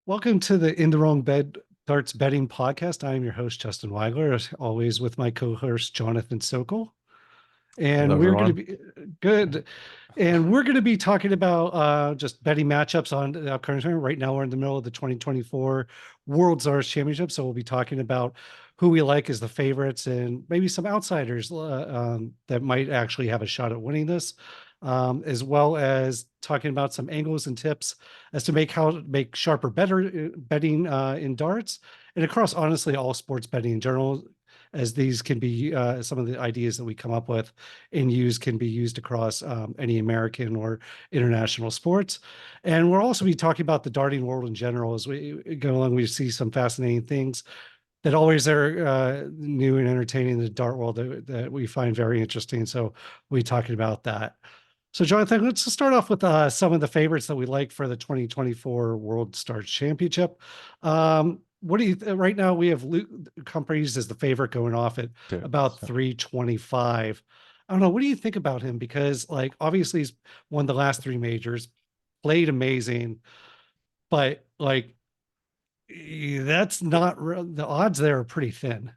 Welcome to the In the Wrong Bed Darts Betting Podcast. I am your host, Justin Weigler, as always with my co-host, Jonathan Sokol. Hello, And we're going to everyone. be good. And we're going to be talking about just betting matchups on the upcoming tournament. Right now, we're in the middle of the 2024 World Czars Championship. So we'll be talking about who we like as the favorites and maybe some outsiders that might actually have a shot at winning this, as well as talking about some angles and tips as to how to make sharper, better betting in darts and across, honestly, all sports betting in general, as these can be some of the ideas that we come up with and use can be used across any American or international sports. And we'll also be talking about the darting world in general. As we go along, we see some fascinating things that always are new and entertaining in the dart world that we find very interesting. So we'll be talking about that. So, Jonathan, let's just start off with some of the favorites that we like for the 2024 World Stars Championship. What do you right now? We have Luke Humphreys as the favorite going off at Sure. about 325. I don't know. What do you think about him? Because, like, obviously he's won the last three majors, played amazing, but like that's not the odds there are pretty thin.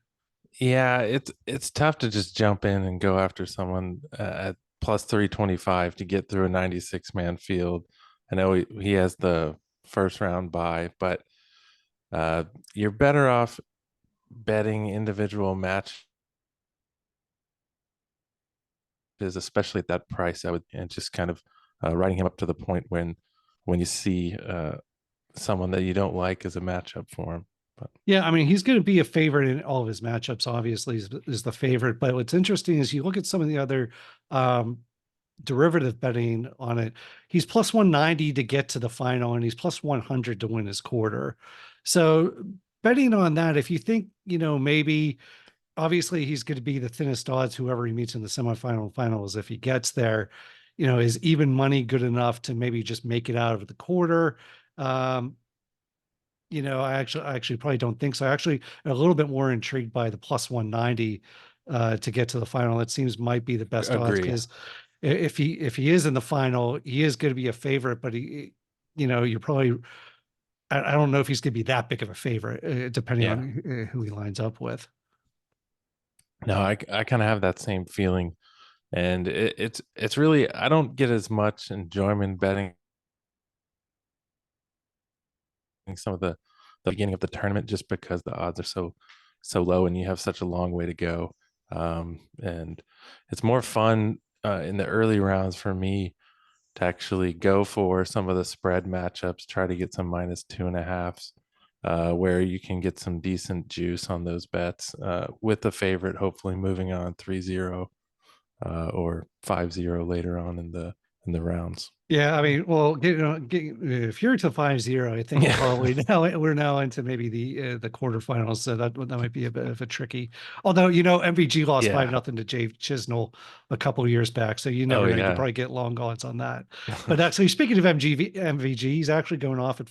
Yeah, it's tough to just jump in and go after someone at plus 325 to get through a 96 man field. I know he has the first round bye, but uh, you're better off betting individual matches, especially at that price. I would and just kind of writing him up to the point when you see someone that you don't like as a matchup for him. But Yeah, I mean, he's going to be a favorite in all of his matchups, obviously, is the favorite. But what's interesting is you look at some of the other um, derivative betting on it. He's plus 190 to get to the final, and he's plus 100 to win his quarter. So, betting on that, if you think, maybe obviously he's going to be the thinnest odds, whoever he meets in the semifinal and finals, if he gets there, is even money good enough to maybe just make it out of the quarter? Um, I actually probably don't think so. I actually a little bit more intrigued by the plus 190 to get to the final. It seems might be the best odds agree. because if he is in the final, he is going to be a favorite. But you're probably I don't know if he's going to be that big of a favorite, depending Yeah. on who he lines up with. No, I kind of have that same feeling. And it's really I don't get as much enjoyment betting some of the beginning of the tournament just because the odds are so low and you have such a long way to go. And it's more fun in the early rounds for me to actually go for some of the spread matchups, try to get some minus 2.5s, where you can get some decent juice on those bets with the favorite, hopefully moving on 3-0 or 5-0 later on in the rounds. Yeah, I mean, well, if you're to 5-0, I think Yeah. probably now we're now into maybe the quarterfinals, so that might be a bit of a tricky. Although MVG lost Yeah. 5-0 to Jay Chisnell a couple of years back, so you Oh never know. You could yeah. probably get long odds on that. But actually, speaking of MVG, he's actually going off at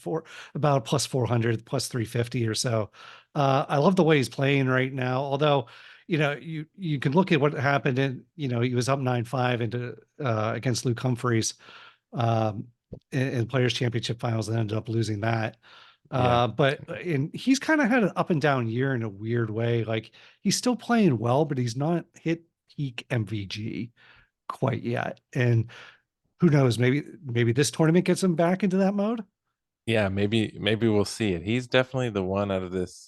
about plus 400, plus 350 or so. I love the way he's playing right now. Although you can look at what happened in he was up 9-5 into against Luke Humphreys um, in Players Championship Finals and ended up losing that. Yeah. But he's kind of had an up and down year in a weird way. Like he's still playing well, but he's not hit peak MVG quite yet. And who knows? Maybe this tournament gets him back into that mode. Yeah, maybe we'll see it. He's definitely the one out of this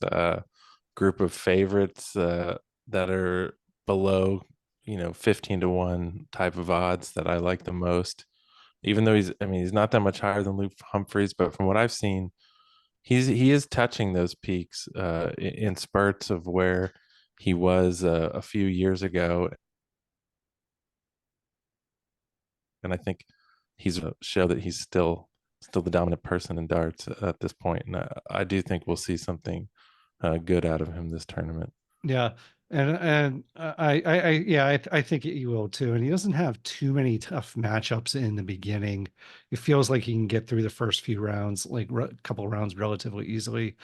group of favorites that are below, 15 to 1 type of odds that I like the most. Even though he's not that much higher than Luke Humphreys, but from what I've seen, he is touching those peaks in spurts of where he was a few years ago, and I think he's show that he's still the dominant person in darts at this point, and I do think we'll see something good out of him this tournament. Yeah. And I think he will too. And he doesn't have too many tough matchups in the beginning. It feels like he can get through the first few rounds, like a couple of rounds relatively easily.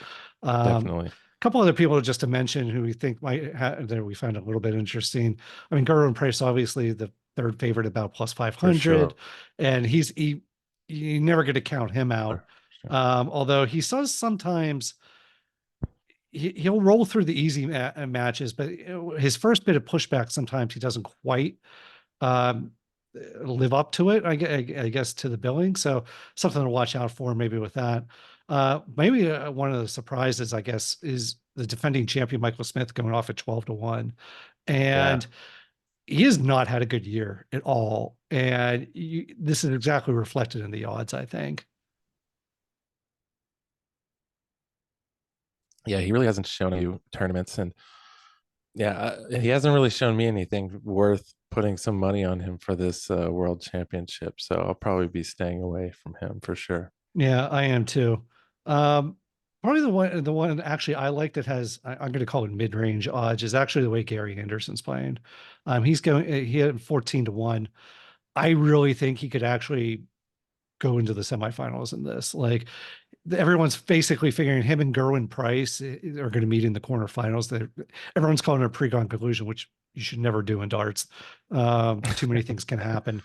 Definitely, A couple other people just to mention who we think might that we found a little bit interesting. I mean, Gerwin Price, obviously the third favorite, about plus for 500, sure. and you never get to count him out. Although he does sometimes he'll roll through the easy matches, but his first bit of pushback sometimes he doesn't quite um, live up to it. I guess to the billing, so something to watch out for maybe with that. Maybe one of the surprises, I guess, is the defending champion Michael Smith going off at 12-1, Yeah. and he has not had a good year at all. And this is exactly reflected in the odds, I think. Yeah, he really hasn't shown you tournaments, and yeah, he hasn't really shown me anything worth putting some money on him for this world championship. So I'll probably be staying away from him for sure. Yeah, I am too. Um, Probably the one actually I like that has I'm going to call it mid-range odds is actually the way Gary Anderson's playing. He's going he had 14-1. I really think he could actually go into the semifinals in this. Like everyone's basically figuring him and Gerwin Price are going to meet in the quarterfinals. That everyone's calling it a pre-con conclusion, which you should never do in darts. Too many things can happen,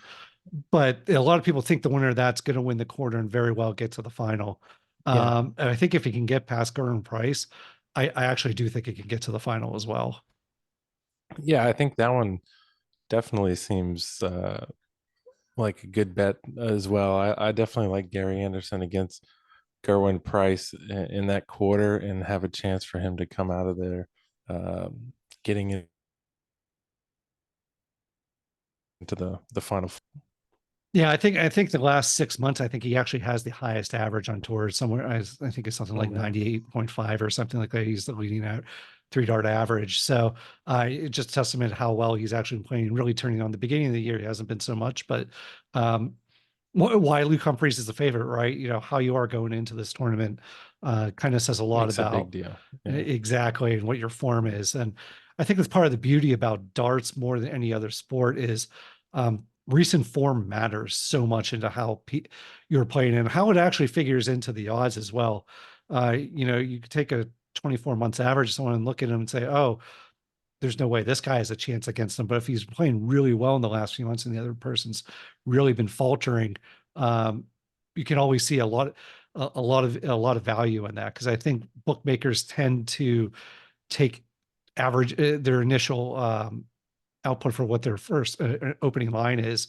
but a lot of people think the winner of that's going to win the quarter and very well get to the final. Yeah. And I think if he can get past Gerwin Price, I actually do think he can get to the final as well. Yeah, I think that one definitely seems like a good bet as well. I definitely like Gary Anderson against Gerwin Price in that quarter and have a chance for him to come out of there getting into the final. Yeah, I think the last 6 months, I think he actually has the highest average on tour somewhere. I think it's something Oh, like wow. 98.5 or something like that. He's the leading out 3 dart average. So it's just testament to how well he's actually playing, really turning on the beginning of the year. He hasn't been so much, but um, why Luke Humphreys is the favorite, right? How you are going into this tournament kind of says a lot Makes a big about deal. Yeah. exactly and what your form is. And I think that's part of the beauty about darts more than any other sport is recent form matters so much into how you're playing and how it actually figures into the odds as well. You could take a 24 months average of someone and look at him and say, oh, there's no way this guy has a chance against him. But if he's playing really well in the last few months and the other person's really been faltering, um, you can always see a lot of value in that because I think bookmakers tend to take average their initial output for what their first opening line is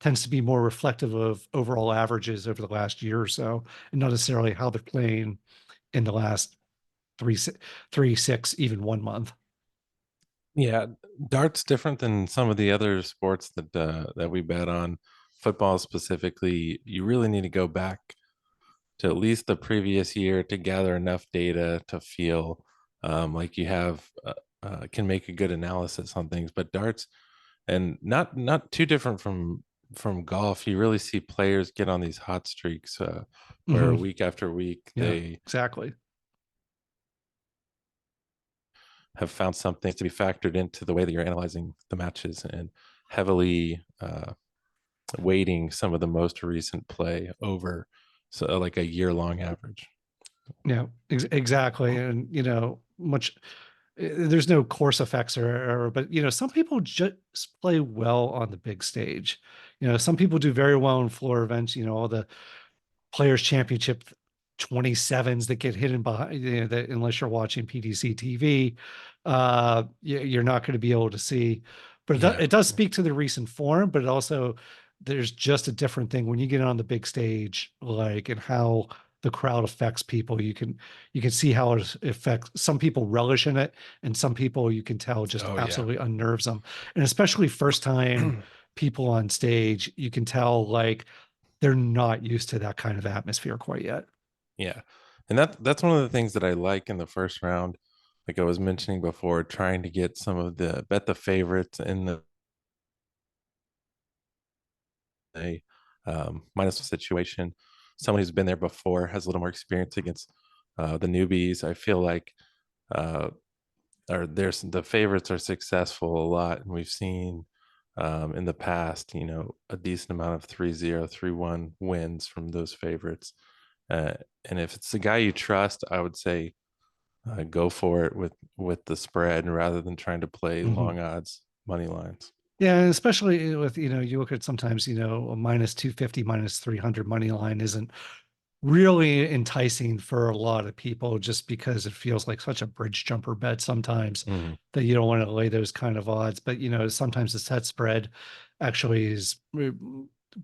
tends to be more reflective of overall averages over the last year or so, and not necessarily how they're playing in the last three, 6, even 1 month. Yeah, dart's different than some of the other sports that we bet on. Football specifically, you really need to go back to at least the previous year to gather enough data to feel like you have can make a good analysis on things. But darts, and not too different from golf, you really see players get on these hot streaks where Hmm. week after week Yeah, they exactly. have found something to be factored into the way that you're analyzing the matches and heavily weighting some of the most recent play over like a year long average. Yeah, exactly. And, there's no course effects but, some people just play well on the big stage. Some people do very well in floor events, all the Players Championship 27s that get hidden behind, that unless you're watching PDC TV, you're not going to be able to see. But Yeah. it does speak to the recent form, but it also there's just a different thing when you get on the big stage, like and how the crowd affects people. You can see how it affects some people relish in it, and some people you can tell just Oh yeah. absolutely unnerves them. And especially first time people on stage, you can tell like they're not used to that kind of atmosphere quite yet. Yeah. And that's one of the things that I like in the first round. Like I was mentioning before, trying to get some of the bet the favorites in the a minus situation. Someone who's been there before has a little more experience against the newbies. I feel like uh, or there's the favorites are successful a lot, and we've seen in the past, a decent amount of 3-0, 3-1 wins from those favorites. Uh, and if it's the guy you trust, I would say go for it with the spread rather than trying to play Mhm. long odds money lines. Yeah, and especially with, you look at sometimes, a minus 250, minus 300 money line isn't really enticing for a lot of people just because it feels like such a bridge jumper bet sometimes Mhm. that you don't want to lay those kind of odds. But sometimes the set spread actually is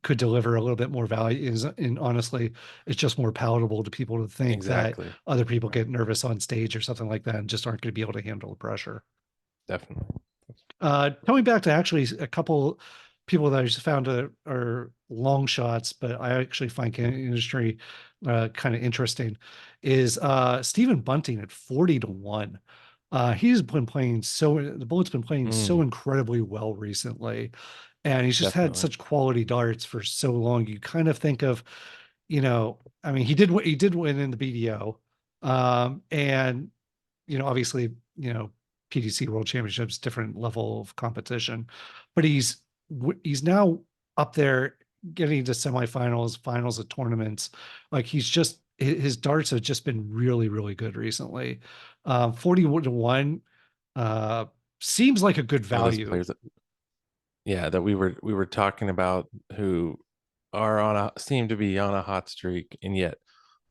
could deliver a little bit more value is and honestly it's just more palatable to people to think that Exactly. other people Right. get nervous on stage or something like that and just aren't going to be able to handle the pressure. Definitely. Going back to actually a couple people that I just found are long shots, but I actually find industry kind of interesting is Stephen Bunting at 40 to 1. He's been playing the Bullets been playing so Mm, incredibly well recently, and he's just had definitely. such quality darts for so long. You kind of think of, I mean, he did win in the BDO, and obviously, PDC World Championships, different level of competition, but he's now up there getting to semifinals, finals of tournaments. Like his darts have just been really, really good recently. 40 to 1 uh seems like a good Some of those value. players that, yeah, that we were talking about who are on a seem to be on a hot streak, and yet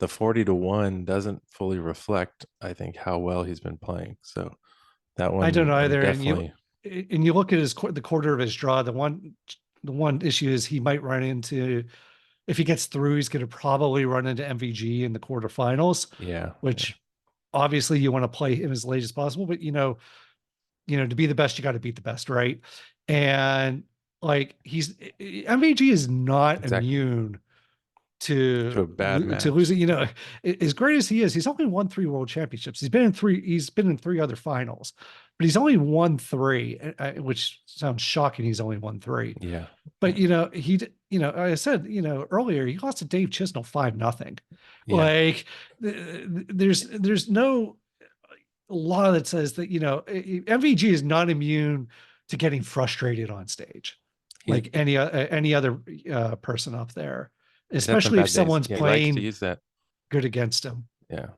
the 40 to 1 doesn't fully reflect, I think, how well he's been playing. So that I don't one know I'm either. definitely, And you look at the quarter of his draw. The one issue is he might run into, if he gets through, he's going to probably run into MVG in the quarterfinals, yeah, yeah, which obviously you want to play him as late as possible. But to be the best, you got to beat the best, right? And like MVG is not exactly. immune To a bad to match. losing. As great as he is, he's only won 3 world championships. He's been in 3 other finals, but he's only won three, which sounds shocking. He's only won three, Yeah, but yeah, I said earlier he lost to Dave Chisnell 5-0. yeah. Like there's no law that says that MVG is not immune to getting frustrated on stage, He's like any other person up there, he's had some especially if bad days. someone's Yeah, he likes to playing use that. good against him. Yeah.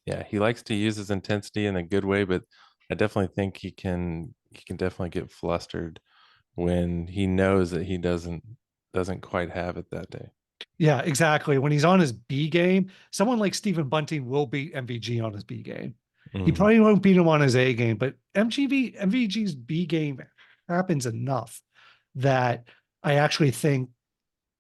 Yeah, he likes to use his intensity in a good way, but I definitely think he can definitely get flustered when he knows that he doesn't quite have it that day. Yeah, exactly. When he's on his B game, someone like Stephen Bunting will beat MVG on his B game. He Mm, probably won't beat him on his A game, but MVG's B game happens enough that I actually think,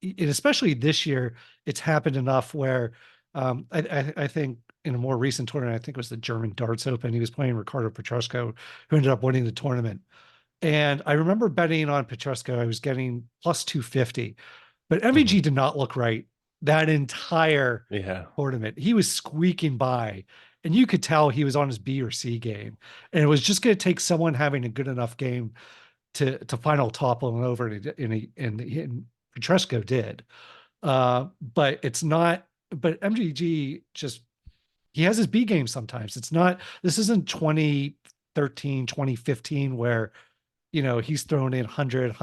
and especially this year, it's happened enough where I think in a more recent tournament, I think it was the German Darts Open, he was playing Ricardo Petrushko, who ended up winning the tournament. And I remember betting on Petrushko, I was getting plus 250, but mhm. MVG did not look right that entire Yeah, tournament. He was squeaking by, and you could tell he was on his B or C game. And it was just going to take someone having a good enough game to final topple him over, and Petrushko did. But it's not. But MGG just he has his B game sometimes. It's not. This isn't 2013, 2015 where he's thrown in 100,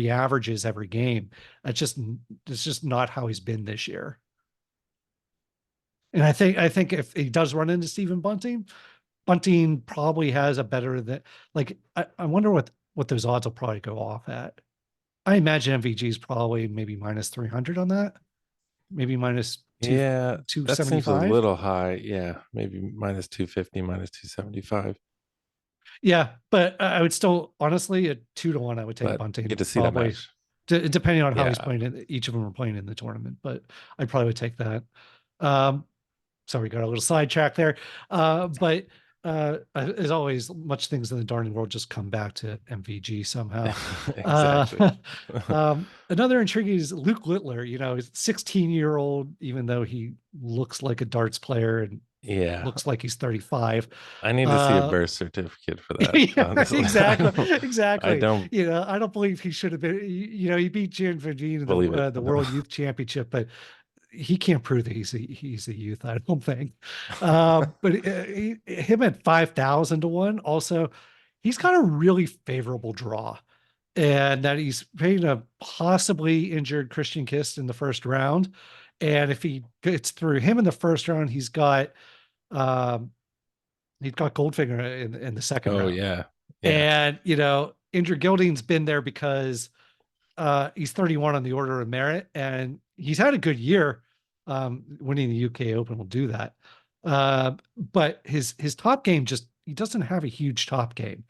averages every game. It's just not how he's been this year. And I think if he does run into Stephen Bunting, Bunting probably has a better than, like, I wonder what those odds will probably go off at. I imagine MVG is probably maybe minus 300 on that, maybe minus two yeah, that seems a 275. little high. Yeah, maybe minus 250, minus 275, Yeah, but I would still, honestly, at 2 to 1, I would take but you get Bunting to see that probably, match. depending on how he's Yeah, playing it. Each of them are playing in the tournament, but I probably would take that. Um, Sorry, got a little sidetrack there. But as always, much things in the darning world just come back to MVG somehow. Uh, exactly. Another intriguing is Luke Littler. He's 16-year-old, even though he looks like a darts player and Yeah, looks like he's 35. I need to see a Uh, birth certificate for that, yeah, honestly. exactly, I exactly. don't I don't believe he should have been. He beat Jan Verdine in believe it. the World Youth Championship, but he can't prove that he's a youth. I don't think. But him at 5,000 to 1. Also, he's got a really favorable draw, and that he's paying a possibly injured Christian Kist in the first round. And if he gets through him in the first round, um, he's got Goldfinger in the second Oh round. yeah. Yeah. And Andrew Gilding's been there because he's 31 on the order of merit, and he's had a good year. Winning the UK Open will do that. But his top game just he doesn't have a huge top game.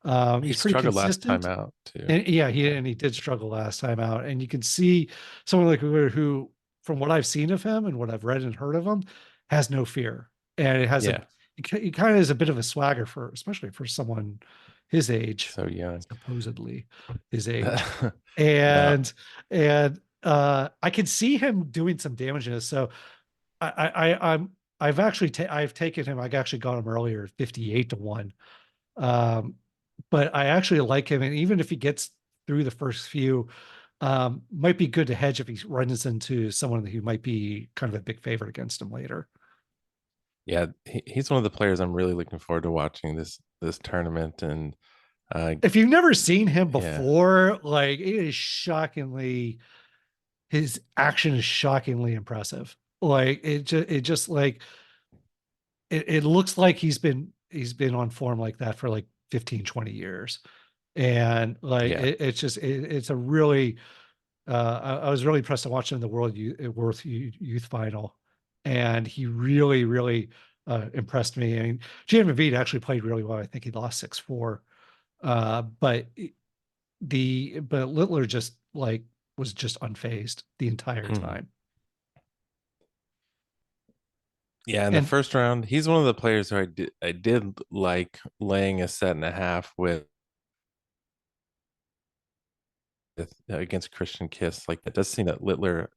He He's pretty struggled last time consistent. out too. And yeah, he did struggle last time out. And you can see someone like who, from what I've seen of him and what I've read and heard of him, has no fear. And it has a Yeah, he kind of is a bit of a swagger for especially for someone his age, so young. supposedly his age. Yeah, And I could see him doing some damage in this. So I've actually I've taken him, I actually got him earlier, 58 to 1. Um, but I actually like him, and even if he gets through the first few, might be good to hedge if he runs into someone who might be kind of a big favorite against him later. yeah, he's one of the players I'm really looking forward to watching this tournament. And uh, If you've never seen him yeah, before, like it is shockingly, his action is shockingly impressive. Like it just like it looks like he's been on form like that for like 15, 20 years. And like yeah, it's a really I was really impressed to watch him in the Youth Final, and he really, really impressed me. I mean, Jan Embiid actually played really well. I think he lost 6-4, but Littler just like was just unfazed the entire mhm. time. Yeah. In the And first round, he's one of the players who I did like laying a set and a half with against Christian Kiss. Like it does seem that Littler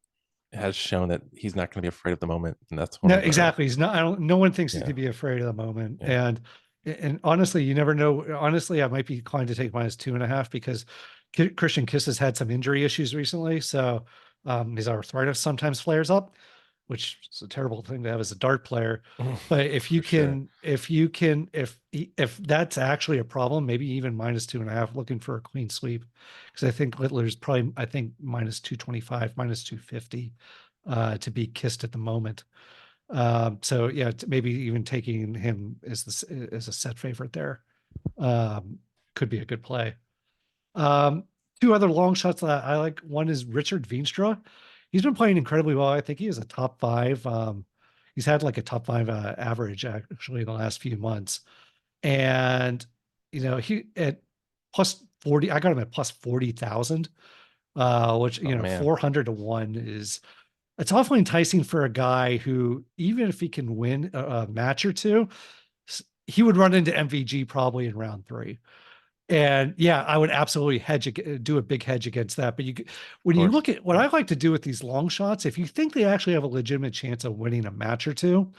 has shown that he's not going to be afraid of the moment, and that's one no, of the exactly. He's not. I don't. No one thinks he's yeah, to be afraid of the moment. yeah, And honestly, you never know. Honestly, I might be inclined to take -2.5 because Christian Kiss has had some injury issues recently. So his arthritis sometimes flares up, which is a terrible thing to have as a dart player. But if you for sure. can, if you can, if that's actually a problem, maybe even -2.5, looking for a clean sweep, because I think Littler's probably I think -225, -250 to be kissed at the moment. So yeah, maybe even taking him as a set favorite there could be a good play. Um, Two other long shots that I like. One is Richard Veenstra. He's been playing incredibly well. I think he is a top five. He's had like a top five average actually in the last few months. And he at plus 40. I got him at plus 40,000, which Oh man, 400 to 1 is it's awfully enticing for a guy who, even if he can win a match or two, he would run into MVG probably in round three. And yeah, I would absolutely do a big hedge against that. But of when you course. look at what I like to do with these long shots, if you think they actually have a legitimate chance of winning a match or two,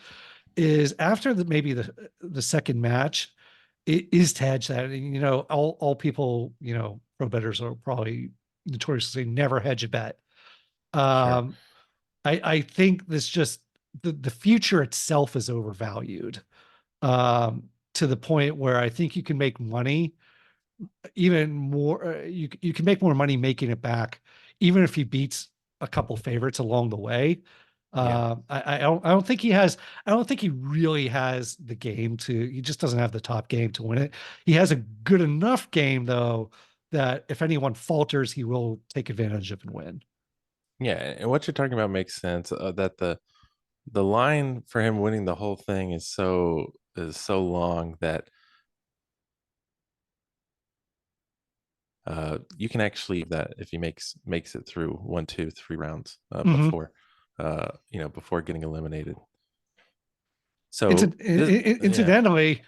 is after maybe the second match, it is to hedge that. And, all people, pro bettors are probably notoriously say never hedge a bet. Sure. Um, I think this just the future itself is overvalued to the point where I think you can make money even more. You can make more money making it back, even if he beats a couple favorites along the way. Yeah. I don't think he has. I don't think he really has the game to. He just doesn't have the top game to win it. He has a good enough game though that if anyone falters, he will take advantage of and win. Yeah. And what you're talking about makes sense. That the line for him winning the whole thing is so long that you can actually that if he makes it through 1, 2, 3 rounds Mhm. before getting eliminated. Inci- So this yeah, Incidentally,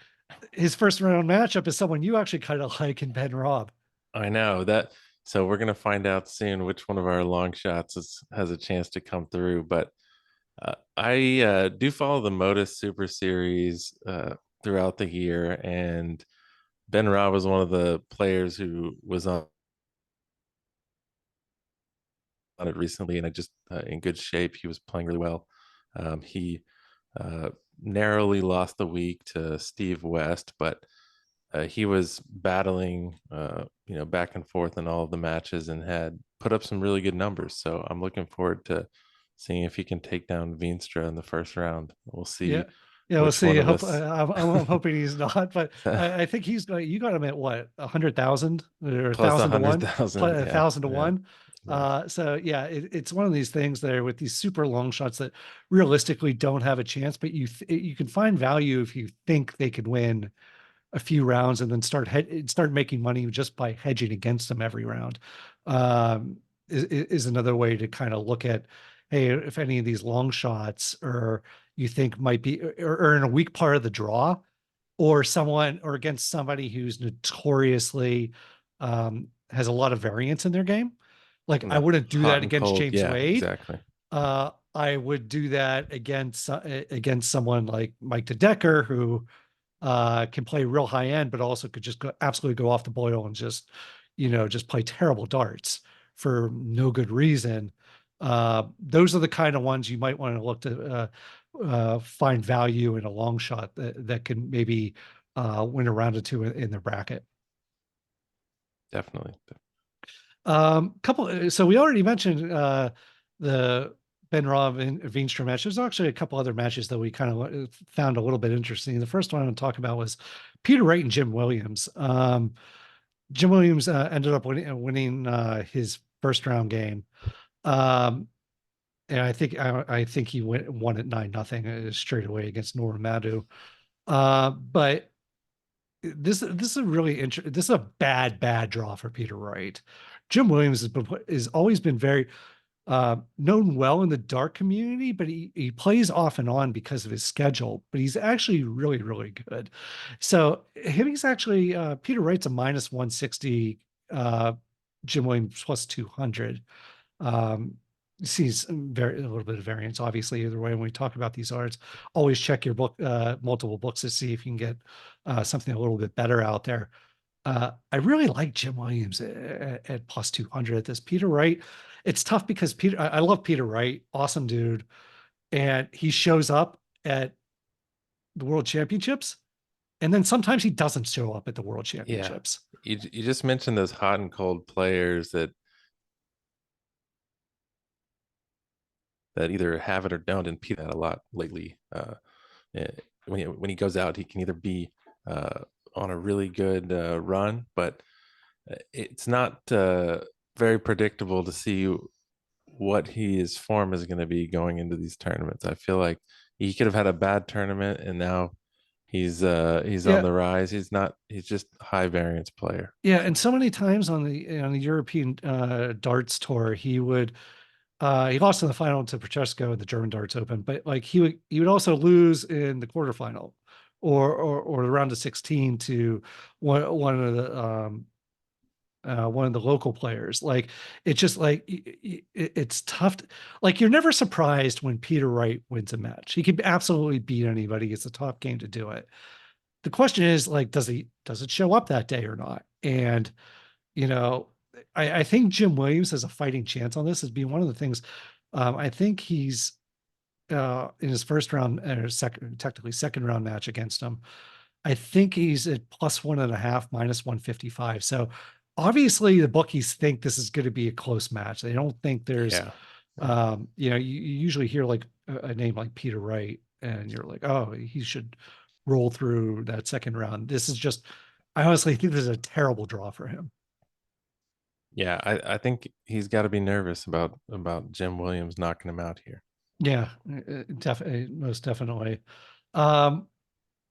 his first round matchup is someone you actually kind of like in Ben Robb. I know that. So we're gonna find out soon which one of our long shots has a chance to come through. But I do follow the Modus Super Series throughout the year, and Ben Ra was one of the players who was on it recently, and I just in good shape. He was playing really well. He uh, narrowly lost the week to Steve West, but he was battling, back and forth in all of the matches and had put up some really good numbers. So I'm looking forward to seeing if he can take down Veenstra in the first round. We'll Yeah. see Yeah, we'll which see. one I of hope us I'm hoping he's not, but I think he's going. You got him at what, 100,000 or a plus a thousand to hundred one, thousand. a Yeah, thousand to yeah, one. Yeah. So yeah, it's one of these things there with these super long shots that realistically don't have a chance, but you can find value if you think they could win a few rounds and then start making money just by hedging against them every round. Um, is another way to kind of look at, hey, if any of these long shots or you think might be or in a weak part of the draw, or someone or against somebody who's notoriously has a lot of variance in their game. Like I Yeah. wouldn't do Hot that and against cold. James Yeah, Wade. exactly. I would do that against someone like Mike DeDecker, who can play real high end, but also could just absolutely go off the boil and just, just play terrible darts for no good reason. Those are the kind of ones you might want to look to find value in a long shot that can maybe win a round or two in their bracket. Definitely. So we already mentioned the Ben Rob and Veenstra match. There's actually a couple other matches that we kind of found a little bit interesting. The first one I want to talk about was Peter Wright and Jim Williams. Jim Williams ended up winning his first round game. Um, and I think he won at 9-0 straight away against Nora Madu. But this is a really interesting. This is a bad draw for Peter Wright. Jim Williams has always been very known well in the dark community, but he plays off and on because of his schedule. But he's actually really good. So he's actually Peter Wright's a minus 160, Jim Williams plus 200. Um, sees a little bit of variance, obviously, either way. When we talk about these odds, always check your book, multiple books to see if you can get something a little bit better out there. I really like Jim Williams at plus 200 at this. Peter Wright, it's tough because I love Peter Wright, awesome dude. And he shows up at the World Championships. And then sometimes he doesn't show up at the World Yeah. Championships. You just mentioned those hot and cold players that either have it or don't, and Pete had a lot lately. When he goes out, he can either be on a really good run, but it's not very predictable to see what his form is going to be going into these tournaments. I feel like he could have had a bad tournament and now he's on Yeah. the rise. He's just a high variance player. Yeah. And so many times on the European darts tour, he lost in the final to Francesco in the German Darts Open, but like he would also lose in the quarterfinal or the round of 16 to one of the local players. Like it's just like it's tough. Like you're never surprised when Peter Wright wins a match. He can absolutely beat anybody. It's a top game to do it. The question is like, does it show up that day or not? And you know, I think Jim Williams has a fighting chance on this as being one of the things. I think he's in his first round or technically second round match against him. I think he's at plus 1.5, minus 155. So obviously the bookies think this is going to be a close match. They don't think there's, Yeah. Yeah. you usually hear like a name like Peter Wright and you're like, oh, he should roll through that second round. This is just, I honestly think this is a terrible draw for him. Yeah, I think he's got to be nervous about Jim Williams knocking him out here. Yeah, definitely, most definitely. Um,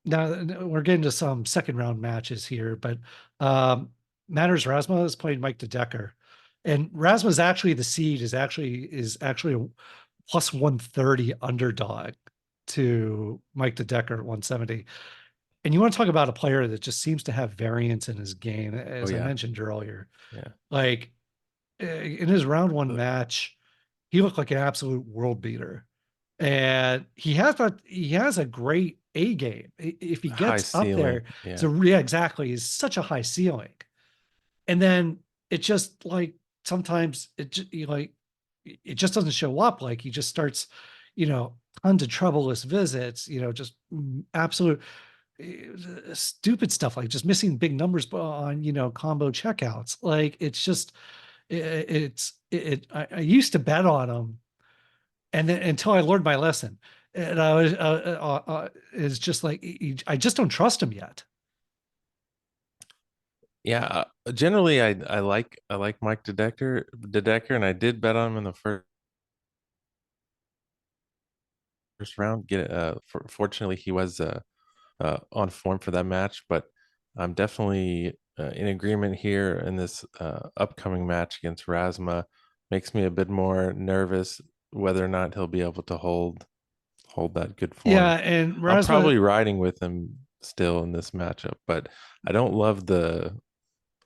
Now we're getting to some second round matches here, but Matters Rasma has played Mike DeDecker, and Rasma's actually the seed is actually a plus 130 underdog to Mike DeDecker at 170. And you want to talk about a player that just seems to have variance in his game, Oh as I yeah. mentioned earlier. Yeah. Like in his round one match, he looked like an absolute world beater. And he has a great A game. If he High gets up there, ceiling. Yeah. so yeah, exactly, is such a high ceiling. And then it just like sometimes it just doesn't show up. Like he just starts, tons of troubleless visits, just absolute stupid stuff like just missing big numbers on combo checkouts. Like it's just I used to bet on him, and then until I learned my lesson, and I was it's just like I just don't trust him yet. Yeah, generally I like Mike Dedecker, and I did bet on him in the first round. Fortunately, he was on form for that match, but I'm definitely in agreement here in this upcoming match against Rasma. Makes me a bit more nervous whether or not he'll be able to hold that good Yeah, form. and I'm Rasmus, probably riding with him still in this matchup, but I don't love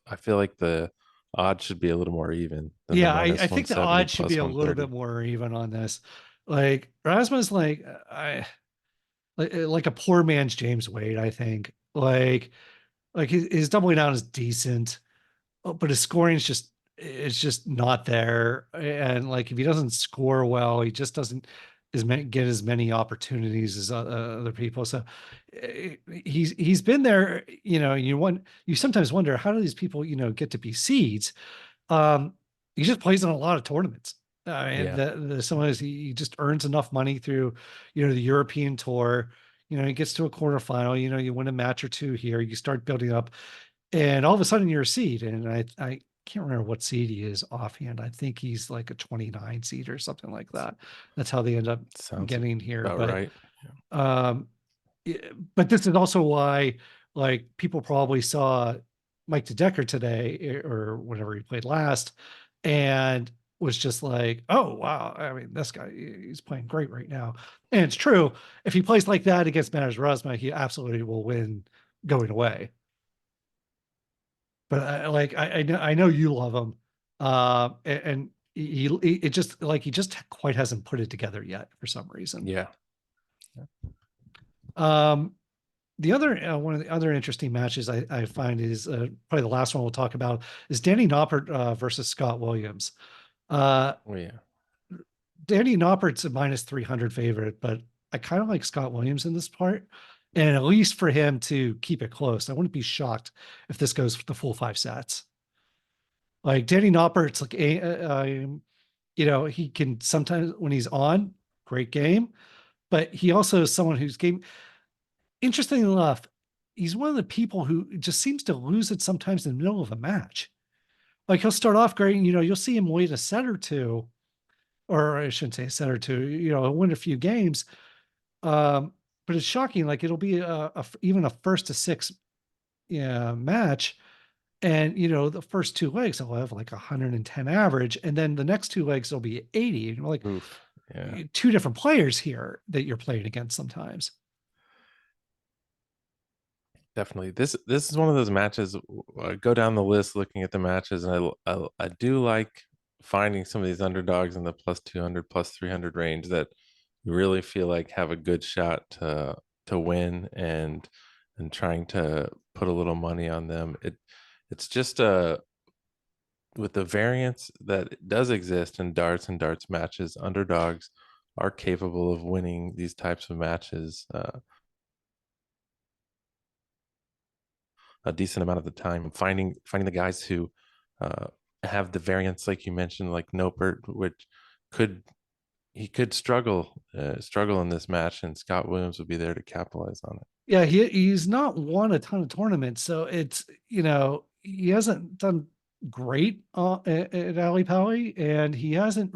I feel like the odds should be a little more even than the yeah, I minus think the 170 odds should be plus a little 130. bit more even on this. Like Rasmus, like a poor man's James Wade, I think. Like his doubling down is decent, but his scoring is just it's just not there. And like if he doesn't score well, he just doesn't get as many opportunities as other people. So he's been there. You sometimes wonder how do these people get to be seeds. Um, he just plays in a lot of tournaments. And Yeah, sometimes he just earns enough money through, the European tour. He gets to a quarterfinal. You win a match or two here. You start building up, and all of a sudden you're a seed. And I can't remember what seed he is offhand. I think he's like a 29 seed or something like that. That's how they end up sounds getting here. about But right. um, but this is also why, like, people probably saw Mike DeDecker today or whenever he played last, and was just like, "Oh wow! I mean, this guy he's playing great right now." And it's true. If he plays like that against Manners Rosma, he absolutely will win going away. But I know you love him, and it just like he just quite hasn't put it together yet for some reason. Yeah, Um, the other one of the other interesting matches I find is probably the last one we'll talk about is Danny Noppert versus Scott Williams. Uh, oh, yeah, Danny Noppert's a minus 300 favorite, but I kind of like Scott Williams in this part. And at least for him to keep it close, I wouldn't be shocked if this goes the full 5 sets. Like Danny Noppert's like he can sometimes when he's on, great game, but he also is someone whose game, interesting enough, he's one of the people who just seems to lose it sometimes in the middle of a match. Like he'll start off great, and you'll see him wait a set or two, or I shouldn't say a set or two, he'll win a few games. Um, but it's shocking. Like it'll be even a first to six, yeah, match. And the first two legs will have like 110 average, and then the next two legs will be 80. And you're like, oof, yeah. two different players here that you're playing against sometimes. Definitely. This is one of those matches. I go down the list looking at the matches, and I do like finding some of these underdogs in the plus 200, plus 300 range that you really feel like have a good shot to win, and trying to put a little money on them. It's just with the variance that does exist in darts and darts matches, underdogs are capable of winning these types of matches a decent amount of the time. Finding the guys who uh, have the variance, like you mentioned, like Nopert, which could he could struggle in this match, and Scott Williams would be there to capitalize on it. Yeah, he's not won a ton of tournaments, so it's he hasn't done great at Ali Pali, and he hasn't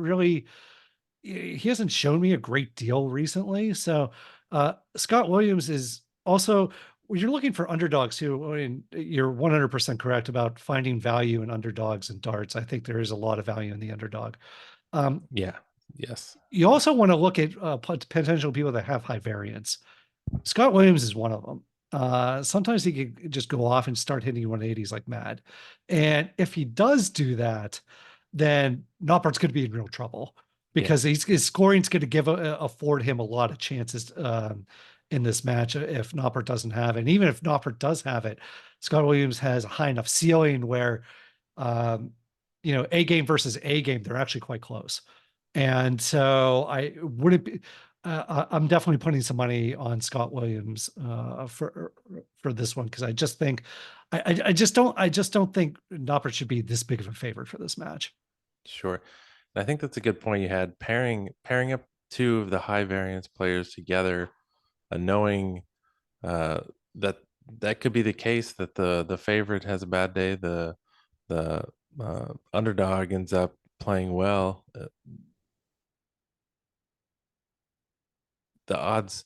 shown me a great deal recently. So Scott Williams is also, when you're looking for underdogs too, I mean, you're 100% correct about finding value in underdogs and darts. I think there is a lot of value in the underdog. Um, Yeah. Yes. you also want to look at potential people that have high variance. Scott Williams is one of them. Sometimes he could just go off and start hitting 180s like mad. And if he does do that, then Noppert's going to be in real trouble Yeah. because his scoring's going to afford him a lot of chances in this match if Noppert doesn't have it. And even if Noppert does have it, Scott Williams has a high enough ceiling where, um, A game versus A game, they're actually quite close. And so I wouldn't be, I'm definitely putting some money on Scott Williams for this one because I just think I just don't think Noppert should be this big of a favorite for this match. Sure. And I think that's a good point you had. Pairing up two of the high variance players together, knowing uh, that that could be the case that the favorite has a bad day, the underdog ends up playing well. The odds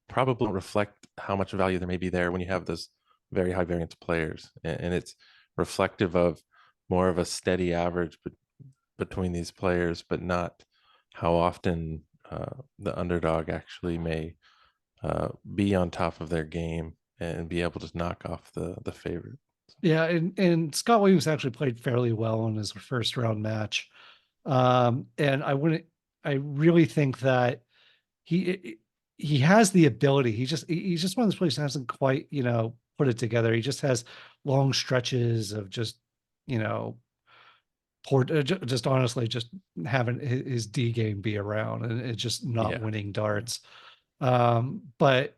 probably don't reflect how much value there may be there when you have those very high variance players, and it's reflective of more of a steady average between these players, but not how often the underdog actually may be on top of their game and be able to knock off the favorite. Yeah, and Scott Williams actually played fairly well in his first round match. And I really think that he he has the ability. He's just one of those players that hasn't quite, put it together. He just has long stretches of just, you know, just honestly just having his D game be around and it's just not Yeah, winning darts. But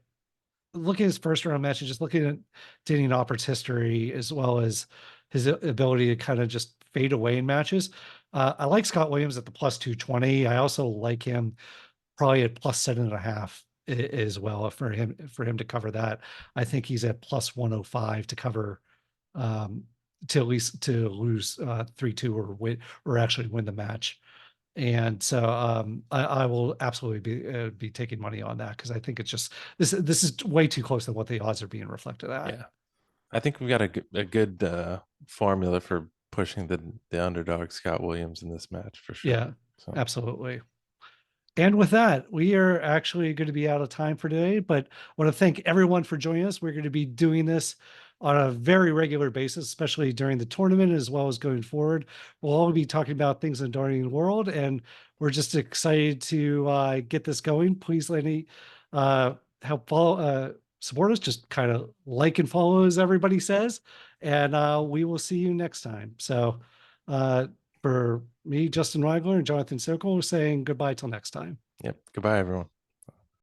looking at his first round match and just looking at Danny Noppert's history as well as his ability to kind of just fade away in matches. I like Scott Williams at the plus 220. I also like him probably at plus 7.5 as well for him to cover that. I think he's at plus 105 to cover um to at least to lose 3-2 or win or actually win the match. And so I will absolutely be taking money on that because I think it's just this is way too close than what the odds are being reflected at. yeah. I think we've got a good formula for pushing the underdog Scott Williams in this match for sure. Yeah, So, absolutely. And with that, we are actually going to be out of time for today, but I want to thank everyone for joining us. We're going to be doing this on a very regular basis, especially during the tournament as well as going forward. We'll all be talking about things in the darting world, and we're just excited to get this going. Please let me uh, help follow, support us. Just kind of like and follow, as everybody says, and we will see you next time. So. Uh, for me, Justin Weigler, and Jonathan Sokol saying goodbye till next time. yep. Goodbye, everyone.